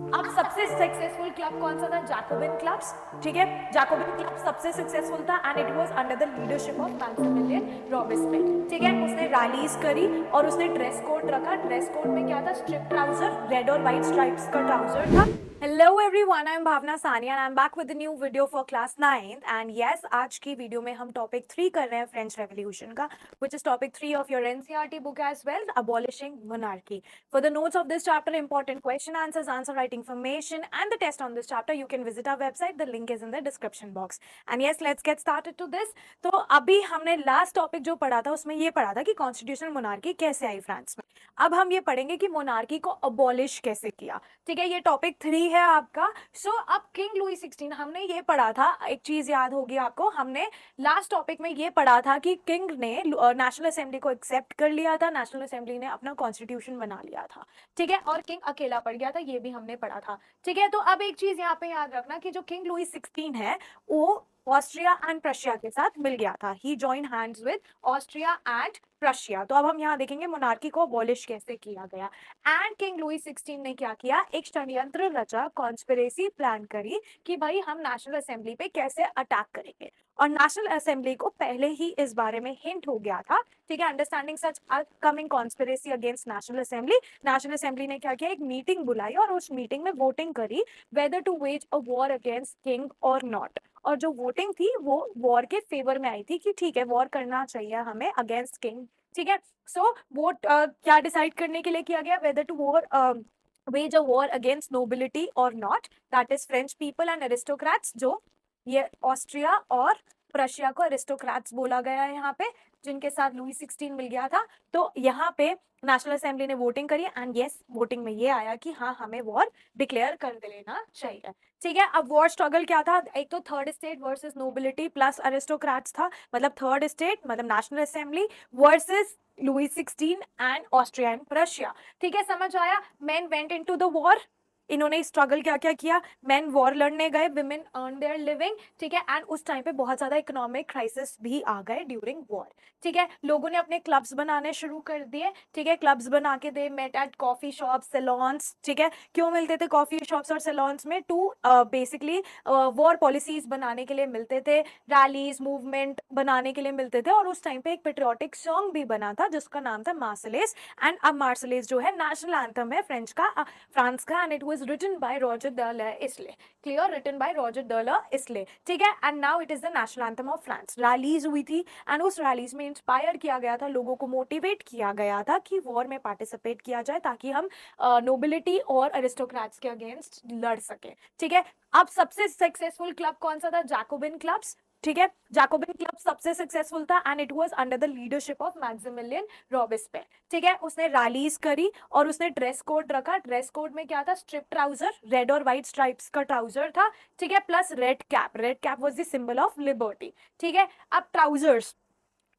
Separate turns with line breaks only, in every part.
अब सबसे successful club कौन सा था? Jacobin clubs. ठीक है, जैकोबिन क्लब सबसे सक्सेसफुल था and it was under the leadership of Maximilien Robespierre. ठीक है, उसने रैलीज करी और उसने ड्रेस कोड रखा। ड्रेस कोड में क्या था? स्ट्रिप ट्राउजर, रेड और व्हाइट स्ट्राइप्स का ट्राउजर था। Hello everyone, I am Bhavna Sania and I am back with new video for class 9th and yes, आज की वीडियो में हम टॉपिक 3 कर रहे हैं फ्रेंच रेवोल्यूशन का, which is topic 3 of your NCERT book as well, abolishing monarchy. For the notes of this chapter, important question answers, answer write information, and the test on this chapter, you can visit our website. The link is in the description box. And yes, let's get started to this. तो अभी हमने last topic जो पढ़ा था उसमें ये पढ़ा था कि कॉन्स्टिट्यूशनल मोनार्की कैसे आई फ्रांस में। अब हम ये पढ़ेंगे कि मोनार्की को अबॉलिश कैसे किया। ठीक है, ये टॉपिक 3 है आपका। सो अब किंग लुई 16 हमने ये पढ़ा था, एक चीज याद होगी आपको, हमने लास्ट टॉपिक में ये पढ़ा था कि किंग ने नेशनल असेंबली को एक्सेप्ट कर लिया था, नेशनल असेंबली ने अपना कॉन्स्टिट्यूशन बना लिया था। ठीक है, और किंग अकेला पड़ गया था, ये भी हमने पढ़ा था। ठीक है, तो अब एक चीज यहाँ पे याद रखना कि जो किंग लुई 16 है वो ऑस्ट्रिया एंड प्रशिया के साथ मिल गया था। He join hands with Austria and Prussia. तो अब हम यहाँ देखेंगे मोनार्की को अबॉलिश कैसे किया गया। एंड किंग लुई 16 ने क्या किया? एक षड्यंत्र रचा, कॉन्स्पिरेसी प्लान करी कि भाई हम नेशनल असेंबली पे कैसे अटैक करेंगे। और नेशनल असेंबली को पहले ही इस बारे में हिंट हो गया था। ठीक है, understanding such upcoming conspiracy against national assembly, national assembly ने क्या किया? एक मीटिंग बुलाई और उस मीटिंग में वोटिंग करी whether to wage a war against king और नॉट। और जो वोटिंग थी वो वॉर के फेवर में आई थी कि ठीक है, वॉर करना चाहिए हमें अगेंस्ट किंग। ठीक है, सो वोट क्या डिसाइड करने के लिए किया गया? Whether to war wage a war against nobility or not, that is French people and aristocrats, जो ये ऑस्ट्रिया और प्रशिया को अरिस्टोक्रेट्स बोला गया है यहाँ पे, जिनके साथ लुई 16 मिल गया था। तो यहाँ पे नेशनल असेंबली ने वोटिंग करी एंड यस, वोटिंग में ये आया कि हाँ, हमें वॉर डिक्लेयर कर देना चाहिए। ठीक है, अब वॉर स्ट्रगल क्या था? एक तो third state versus nobility plus aristocrats था, मतलब थर्ड स्टेट मतलब national assembly versus Louis 16 and Austria and Prussia. ठीक है, समझ आया? Man went into the war, इन्होंने स्ट्रगल क्या क्या किया? मैन वॉर लड़ने गए, विमेन अर्न देयर लिविंग। ठीक है, एंड उस टाइम पे बहुत ज्यादा इकोनॉमिक क्राइसिस भी आ गए ड्यूरिंग वॉर। ठीक है, लोगों ने अपने क्लब्स बनाने शुरू कर दिए। ठीक है, क्लब्स बना के they met at coffee shop, salons. ठीक है, क्यों मिलते थे कॉफी शॉप्स और सैलॉन्स में? टू बेसिकली वॉर पॉलिसीज बनाने के लिए मिलते थे, रैलीज मूवमेंट बनाने के लिए मिलते थे। और उस टाइम पे एक पेट्रियोटिक सॉन्ग भी बना था जिसका नाम था मार्सलेस। एंड अब मार्सलेस जो है नेशनल एंथम है फ्रेंच का, फ्रांस का, and it was written by Roger de Lisle. Clear, written by Roger de Lisle. ठीक है, and now it is the national anthem of France. Rallies हुई थी and उस rallies में inspire किया गया था, लोगों को मोटिवेट किया गया था कि वॉर में पार्टिसिपेट किया जाए ताकि हम नोबिलिटी और अरिस्टोक्रेट्स के अगेंस्ट लड़ सके। ठीक है, अब सबसे सक्सेसफुल क्लब कौन सा था? Jacobin clubs. ठीक है, जैकोबिन क्लब सबसे सक्सेसफुल था and it was under the leadership of Maximilien Robespierre. ठीक है, उसने रैलीज करी और उसने ड्रेस कोड रखा। ड्रेस कोड में क्या था? स्ट्रिप ट्राउजर, रेड और व्हाइट स्ट्राइप्स का ट्राउजर था। ठीक है, plus red cap. Red cap was the symbol of liberty. ठीक है, अब ट्राउजर्स,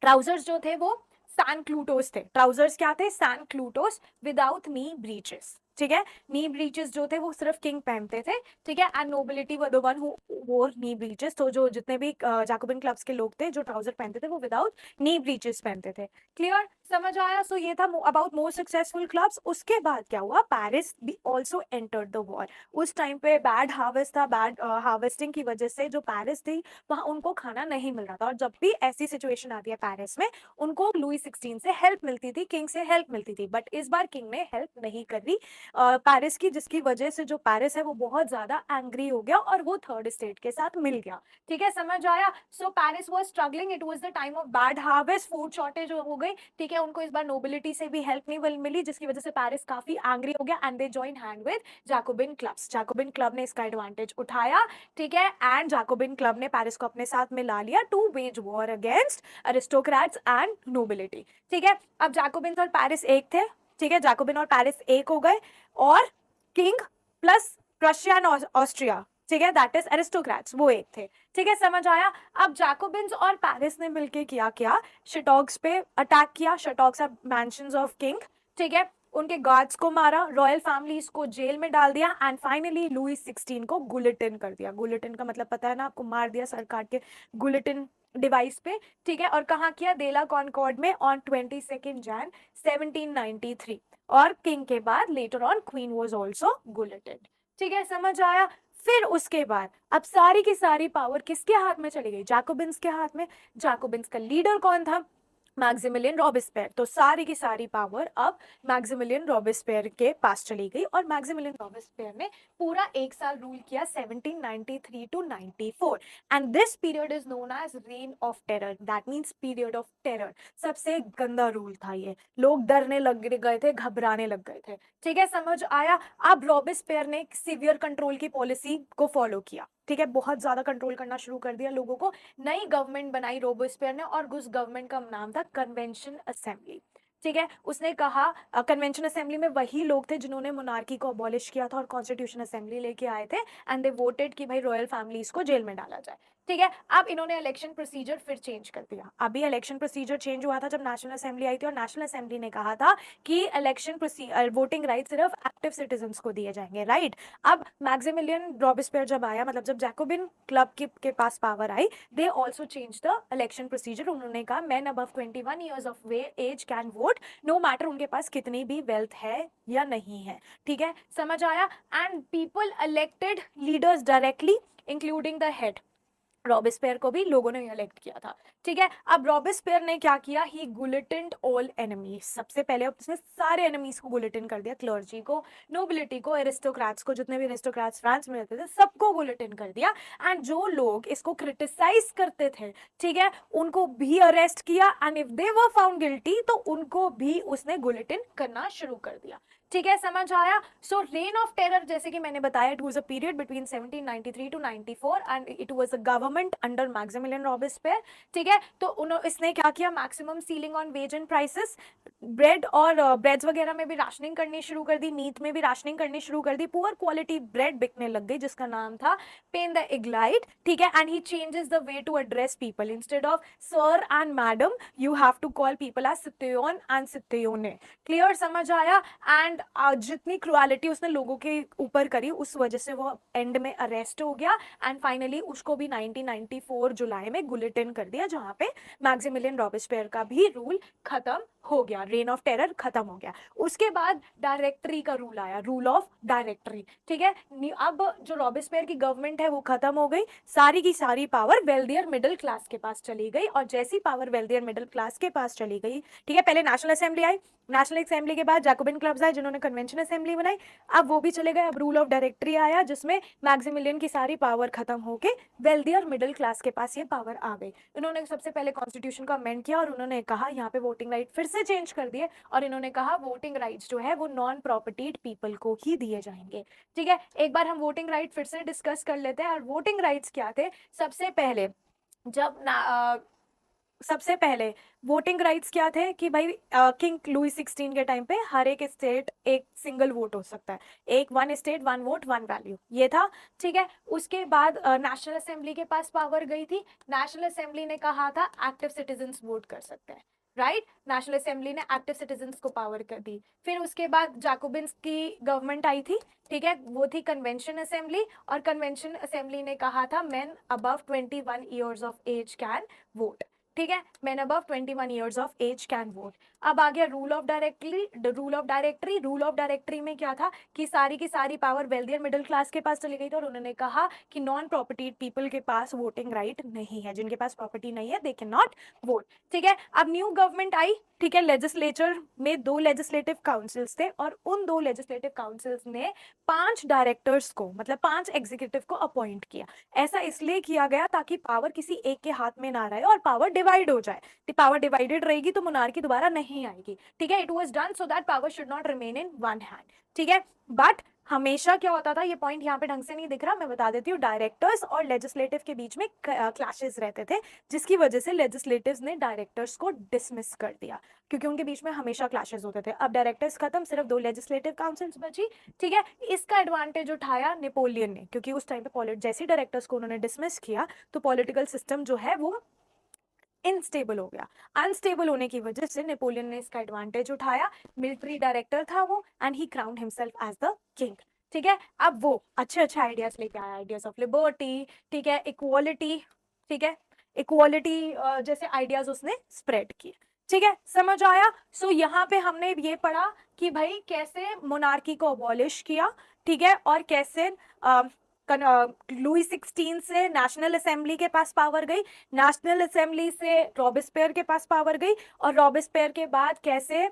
ट्राउजर्स जो थे वो सैन क्लूटोस थे। ट्राउजर्स क्या थे? सैन क्लूटोस विदाउट नी ब्रीचेस। ठीक है, नी ब्रीचेस जो थे वो सिर्फ किंग पहनते थे। ठीक है, and nobility were the one who वोर नी ब्रीचेस। तो जो जितने भी जैकोबिन क्लब्स के लोग थे जो ट्राउजर पहनते थे वो विदाउट नी ब्रीचेस पहनते थे। क्लियर, समझ आया? सो ये था अबाउट मोस्ट सक्सेसफुल क्लब्स। उसके बाद क्या हुआ? पेरिस भी ऑल्सो एंटर्ड द वॉर। उस टाइम पे बैड हार्वेस्ट था, बैड हार्वेस्टिंग की वजह से जो पेरिस थी वहां उनको खाना नहीं मिल रहा था। और जब भी ऐसी सिचुएशन आती है पेरिस में, उनको लुई 16 से हेल्प मिलती थी, किंग से हेल्प मिलती थी, बट इस बार किंग ने हेल्प नहीं करी पेरिस की, जिसकी वजह से जो पेरिस है वो बहुत ज्यादा एंग्री हो गया और वो थर्ड स्टेट के साथ मिल गया। ठीक है, समझ आया? So Paris was struggling, it was the time of bad harvest, food shortage हो गई। ठीक है, उनको इस बार नोबिलिटी से भी हेल्प नहीं मिली, जिसकी वजह से पेरिस काफी एंग्री हो गया and they join hand with Jacobin clubs. Jacobin club ने इसका एडवांटेज उठाया। ठीक है, एंड जैकोबिन क्लब ने पेरिस को अपने साथ मिला लिया to wage war against aristocrats and nobility. ठीक है, अब जैकोबिन और पेरिस एक थे। ठीक है, जैकोबिन और पेरिस एक हो गए और king plus Prussia and Austria, ठीक है, दैट इज एरिस्टोक्रेट्स, वो एक थे। ठीक है, समझ आया? अब जैकोबिन्स और पेरिस ने मिलके किया क्या? शटॉक्स पे अटैक किया। शटॉक्स आर मैंशंस ऑफ किंग। ठीक है, उनके गार्ड्स को मारा, रॉयल फैमिलीज को जेल में डाल दिया एंड फाइनली लुई 16 को गुलिटिन कर दिया। गुलिटिन का मतलब पता है ना आपको? मार दिया सर काट के, गुलिटिन डिवाइस पे। ठीक है, और कहाँ किया? देला कॉनकॉर्ड में ऑन 22 Jan 1793। और किंग के बाद later on queen was also guillotined. ठीक है, समझ आया। फिर उसके बाद अब सारी की सारी पावर किसके हाथ में चली गई? जैकोबिन्स के हाथ में। जैकोबिन्स का लीडर कौन था? Maximilian Robespierre. तो सारी की सारी पावर अब मैक्सिमिलियन रॉबेस्पियर के पास चली गई और मैक्सिमिलियन रॉबेस्पियर ने पूरा एक साल रूल किया 1793 to 94 and this period is known as reign of terror, that means period of terror. सबसे गंदा रूल था ये, लोग डरने लग गए थे, घबराने लग गए थे। ठीक है, समझ आया। अब रॉबेस्पियर ने सीवियर कंट्रोल की पॉलिसी को फॉलो किया, ठीक है, बहुत ज्यादा कंट्रोल करना शुरू कर दिया लोगों को। नई गवर्नमेंट बनाई रॉबेस्पियर ने और उस गवर्नमेंट का नाम था कन्वेंशन असेंबली। ठीक है, उसने कहा कन्वेंशन असेंबली में वही लोग थे जिन्होंने मोनार्की को अबॉलिश किया था और कॉन्स्टिट्यूशन असेंबली लेके आए थे एंड दे वोटेड कि भाई रॉयल फैमिलीज को जेल में डाला जाए। ठीक है, अब इन्होंने इलेक्शन प्रोसीजर फिर चेंज कर दिया। अभी इलेक्शन प्रोसीजर चेंज हुआ था जब नेशनल असेंबली आई थी और नेशनल असेंबली ने कहा था कि इलेक्शन वोटिंग राइट सिर्फ एक्टिव सिटीजन्स को दिए जाएंगे, राइट। अब मैक्सिमिलियन रॉबेस्पियर जब आया, मतलब जब जैकोबिन क्लब के पास पावर आई, they also change the election procedure. उन्होंने कहा man above 21 years of age can vote, no matter उनके पास कितनी भी वेल्थ है या नहीं है। ठीक है, समझ आया। And people elected leaders directly including the head. Robespierre को भी लोगों ने इलेक्ट किया था। ठीक है, अब रॉबेस्पियर ने क्या किया? ही गुलेटिन्ड ऑल एनिमीज। सबसे पहले उसने सारे एनिमीज को गुलेटिन कर दिया, क्लर्जी को, नोबिलिटी को, एरिस्टोक्रेट्स को, जितने भी एरिस्टोक्रेट्स फ्रांस में रहते थे सबको गुलेटिन कर दिया। एंड जो लोग इसको क्रिटिसाइज करते थे, ठीक है, उनको भी अरेस्ट किया and if they were found guilty तो उनको भी उसने गुलेटिन करना शुरू कर दिया। ठीक है, समझ आया। सो रेन ऑफ टेरर, जैसे कि मैंने बताया, it was a period between 1793 to 94 and it was a government under Maximilien Robespierre. ठीक है, तो इसने क्या किया? Maximum ceiling on wage and prices, bread और ब्रेड्स वगैरह में भी राशनिंग करनी शुरू कर दी, मीट में भी राशनिंग करनी शुरू कर दी, पुअर क्वालिटी ब्रेड बिकने लग गई जिसका नाम था पेन द एग्लाइट। ठीक है, and he changes the way to address people, instead of sir and madam you have to call people as citoyen and citoyenne. Clear, समझ आया। एंड जितनी क्रुएलिटी उसने लोगों के ऊपर करी उस वजह से वो एंड में अरेस्ट हो गया एंड फाइनली उसको भी 1994 जुलाई में गुलेटिन कर दिया, जहां पे मैक्सिमिलियन रॉबेस्पियर का भी रूल खत्म हो गया, रेन ऑफ टेरर खत्म हो गया। उसके बाद डायरेक्टरी का रूल आया, रूल ऑफ डायरेक्टरी। ठीक है, अब जो रॉबेस्पियर की गवर्नमेंट है वो खत्म हो गई, सारी की सारी पावर वेल्दियर मिडिल क्लास के पास चली गई। और जैसी पावर वेल्दियर मिडिल क्लास के पास चली गई, ठीक है, पहले नेशनल असेंबली आई, नेशनल असेंबली के बाद जैकोबिन क्लब्स आए जिन्होंने कन्वेंशन असेंबली बनाई, अब वो भी चले गए। अब रूल ऑफ डायरेक्टरी आया जिसमें मैक्सिमिलियन की सारी पावर खत्म होके वेल्दी और मिडिल क्लास के पास ये पावर आ गई। इन्होंने सबसे पहले कॉन्स्टिट्यूशन को अमेंड किया और उन्होंने कहा यहाँ पे वोटिंग राइट फिर से चेंज कर दिए और इन्होंने कहा वोटिंग राइट्स जो है वो नॉन प्रॉपर्टीड पीपल को ही दिए जाएंगे। ठीक है, एक बार हम वोटिंग राइट फिर से डिस्कस कर लेते हैं। और वोटिंग राइट्स क्या थे? सबसे पहले जब सबसे पहले वोटिंग राइट्स क्या थे कि भाई किंग लुई 16 के टाइम पे हर एक स्टेट एक सिंगल वोट हो सकता है, एक one state one vote one value, ये था। ठीक है, उसके बाद नेशनल असेंबली के पास पावर गई थी, नेशनल असेंबली ने कहा था एक्टिव सिटीजन्स वोट कर सकते हैं, राइट। नेशनल असेंबली ने एक्टिव सिटीजन्स को पावर कर दी। फिर उसके बाद जैकोबिन्स की गवर्नमेंट आई थी, ठीक है, वो थी कन्वेंशन असेंबली और कन्वेंशन असेंबली ने कहा था men above 21 years of age can vote. ठीक है, men above 21 years of age can vote. अब आ गया rule of directory. Rule of directory में क्या था कि सारी की सारी पावर वेल्दियर मिडिल क्लास के पास चली गई थी और उन्होंने कहा कि नॉन प्रॉपर्टी पीपल के पास वोटिंग राइट नहीं है, जिनके पास प्रॉपर्टी नहीं है दे कैन नॉट वोट। ठीक है, अब न्यू गवर्नमेंट आई, ठीक है, लेजिस्लेचर में 2 लेजिस्लेटिव काउंसिल्स थे और उन 2 लेजिस्लेटिव काउंसिल्स ने 5 डायरेक्टर्स को, मतलब 5 एग्जीक्यूटिव को अपॉइंट किया। ऐसा इसलिए किया गया ताकि पावर किसी एक के हाथ में ना रहे और पावर डिवाइड हो जाए। पावर डिवाइडेड रहेगी तो मोनार्की दोबारा नहीं आएगी। ठीक है, it was done so that power should not remain in one hand. ठीक है, बट हमेशा क्या होता था, ये पॉइंट यहाँ पे ढंग से नहीं दिख रहा, मैं बता देती हूँ। डायरेक्टर्स और लेजिस्लेटिव के बीच में क्लैशेस रहते थे जिसकी वजह से लेजिस्लेटिव्स ने डायरेक्टर्स को डिसमिस कर दिया क्योंकि उनके बीच में हमेशा क्लैशेस होते थे। अब डायरेक्टर्स खत्म, सिर्फ 2 लेजिस्लेटिव काउंसिल्स बची। ठीक है, इसका एडवांटेज उठाया नेपोलियन ने क्योंकि उस टाइम पे जैसे डायरेक्टर्स को उन्होंने डिसमिस किया तो पॉलिटिकल सिस्टम जो है वो इनस्टेबल हो गया। अनस्टेबल होने की वजह से नेपोलियन ने इसका एडवांटेज उठाया, मिलिट्री डायरेक्टर था वो and he crowned himself as the king. ठीक है, अब वो अच्छे अच्छे आइडियाज लेके आया, आइडियाज ऑफ लिबर्टी, ठीक है, इक्वालिटी, ठीक है, इक्वालिटी जैसे आइडियाज उसने स्प्रेड किए। ठीक है, समझ आया। सो यहाँ पे हमने ये पढ़ा कि भाई कैसे मोनार्की को अबॉलिश किया, ठीक है, और कैसे लुई 16 से नेशनल असेंबली के पास पावर गई, नेशनल असेंबली से रॉबेस्पियर के पास पावर गई, और रॉबेस्पियर के बाद कैसे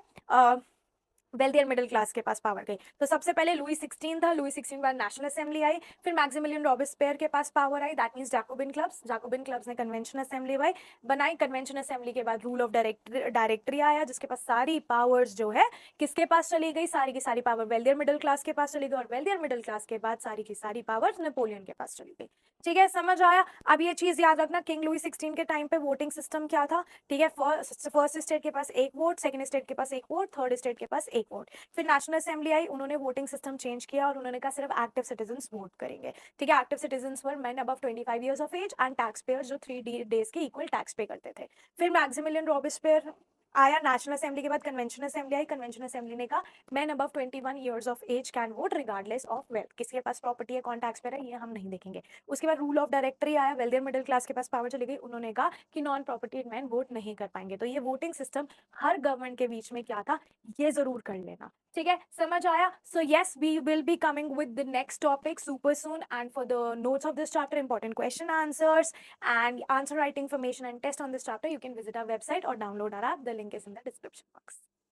वेल्दी एंड मिडिल क्लास के पास पावर गई। तो सबसे पहले लुई 16 था, लुई 16 के बाद नेशनल असेंबली आई, फिर मैक्सिमिलियन रॉबेस्पियर के पास पावर आई, दैट मींस जैकोबिन क्लब्स ने कन्वेंशन असेंबली बनाई, कन्वेंशन असेंबली के बाद रूल ऑफ डायरेक्टरी आया, जिसके पास सारी पावर्स जो है किसके पास चली गई, सारी की सारी power wealthy and middle class के पास चली गई, और वेल्दी एंड मिडिल क्लास के बाद सारी की सारी पावर्स नेपोलियन के पास चली गई। ठीक है, समझ आया। अब ये चीज याद रखना, किंग लुई 16 के टाइम पे वोटिंग सिस्टम क्या था, ठीक है, फर्स्ट स्टेट के पास एक वोट, सेकंड स्टेट के पास एक वोट, थर्ड स्टेट के पास एक वोट। फिर नेशनल असेंबली आई, उन्होंने वोटिंग सिस्टम चेंज किया और उन्होंने कहा सिर्फ एक्टिव सिटीजन्स वोट करेंगे। ठीक है, active citizens were man above 25 years of age and tax payers जो 3 डेज के इक्वल टैक्स पे करते थे। फिर मैक्सिमिलियन रॉबेस्पियर आया, नेशनल असेंबली के बाद कन्वेंशन असेंबली आई, कन्वेंशन असेंबली ने कहा man above 21 years of age can vote regardless of wealth, किसके पास प्रॉपर्टी है, कौन टैक्स पेयर है, ये हम नहीं देखेंगे। उसके बाद रूल ऑफ डायरेक्टरी आया, वेल्दी एंड मिडिल क्लास के पास पावर चली गई, उन्होंने कहा कि नॉन प्रॉपर्टी मैन वोट नहीं कर पाएंगे। तो ये वोटिंग सिस्टम हर गवर्नमेंट के बीच में क्या था, ये जरूर कर लेना। ठीक है, समझ आया। So yes, we will be coming with the next topic super soon, and for the notes of this chapter, important question answers and answer writing information and test on this chapter, you can visit our website or download our app. The link is in the description box.